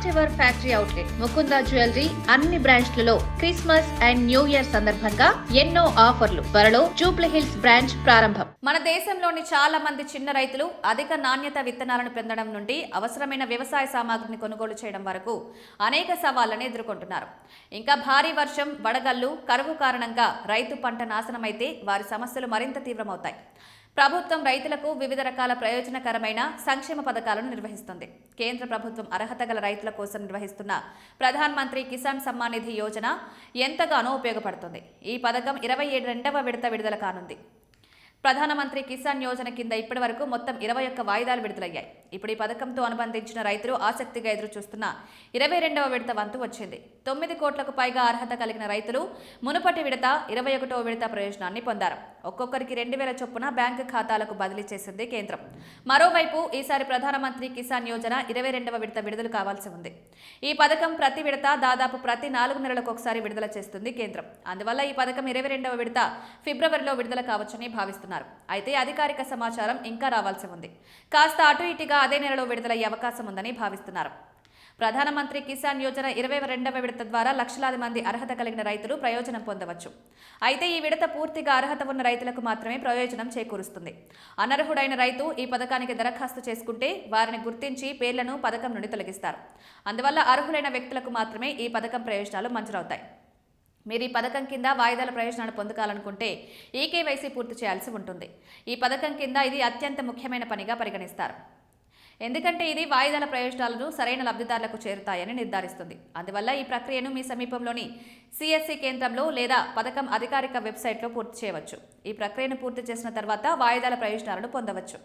First ever factory outlet Mukunda jewellery అన్ని బ్రాంచ్లలో Christmas and new year సందర్భంగా ఎన్నో ఆఫర్లు. త్వరలో జూబ్లీ హిల్స్ బ్రాంచ్ ప్రారంభం. మన దేశంలోని చాలా మంది చిన్న రైతులు అధిక నాణ్యత విత్తనాలను పొందడం నుండి అవసరమైన వ్యవసాయ సామాగ్రిని కొనుగోలు చేయడం వరకు అనేక సవాళ్లను ఎదుర్కొంటున్నారు. ఇంకా భారీ వర్షం, వడగళ్లు, కరువు కారణంగా రైతు పంట నాశనమైతే వారి సమస్యలు మరింత తీవ్రమవుతాయి. ప్రభుత్వం రైతులకు వివిధ రకాల ప్రయోజనకరమైన సంక్షేమ పథకాలను నిర్వహిస్తుంది. కేంద్ర ప్రభుత్వం అర్హత గల రైతుల కోసం నిర్వహిస్తున్న ప్రధాన్ మంత్రి కిసాన్ సమ్మాన్ నిధి యోజన ఎంతగానో ఉపయోగపడుతుంది. ఈ పథకం 22వ విడత విడుదల కానుంది. ప్రధానమంత్రి కిసాన్ యోజన కింద ఇప్పటి వరకు మొత్తం 21 వాయిదాలు విడుదలయ్యాయి. ఇప్పుడు ఈ పథకంతో అనుబంధించిన రైతులు ఆసక్తిగా ఎదురుచూస్తున్న 22వ విడత వంతు వచ్చింది. 9 కోట్లకు పైగా అర్హత కలిగిన రైతులు మునుపటి విడత 21వ విడత ప్రయోజనాన్ని పొందారు. ఒక్కొక్కరికి 2000 చొప్పున బ్యాంకు ఖాతాలకు బదిలీ చేసింది కేంద్రం. మరోవైపు ఈసారి ప్రధానమంత్రి కిసాన్ యోజన 22వ విడత విడుదల కావాల్సి ఉంది. ఈ పథకం ప్రతి విడత దాదాపు ప్రతి 4 నెలలకు ఒకసారి విడుదల చేస్తుంది కేంద్రం. అందువల్ల ఈ పథకం 22వ విడత ఫిబ్రవరిలో విడుదల కావచ్చని భావిస్తున్నారు. అయితే అధికారిక సమాచారం ఇంకా రావాల్సి ఉంది. కాస్త అటు ఇటుగా అదే నెలలో విడుదలయ్యే అవకాశం ఉందని భావిస్తున్నారు. ప్రధానమంత్రి కిసాన్ యోజన 22వ విడత ద్వారా లక్షలాది మంది అర్హత కలిగిన రైతులు ప్రయోజనం పొందవచ్చు. అయితే ఈ విడత పూర్తిగా అర్హత ఉన్న రైతులకు మాత్రమే ప్రయోజనం చేకూరుస్తుంది. అనర్హుడైన రైతు ఈ పథకానికి దరఖాస్తు చేసుకుంటే వారిని గుర్తించి పేర్లను పథకం నుండి తొలగిస్తారు. అందువల్ల అర్హులైన వ్యక్తులకు మాత్రమే ఈ పథకం ప్రయోజనాలు మంజూరవుతాయి. మీరు ఈ పథకం కింద వాయిదాల ప్రయోజనాలు పొందాలనుకుంటే ఈకేవైసీ పూర్తి చేయాల్సి ఉంటుంది. ఈ పథకం కింద ఇది అత్యంత ముఖ్యమైన పనిగా పరిగణిస్తారు. ఎందుకంటే ఇది వాయిదాల ప్రయోజనాలను సరైన లబ్ధిదారులకు చేరుతాయని నిర్ధారిస్తుంది. అందువల్ల ఈ ప్రక్రియను మీ సమీపంలోని సిఎస్సి కేంద్రంలో లేదా పథకం అధికారిక వెబ్సైట్లో పూర్తి చేయవచ్చు. ఈ ప్రక్రియను పూర్తి చేసిన తర్వాత వాయిదాల ప్రయోజనాలను పొందవచ్చు.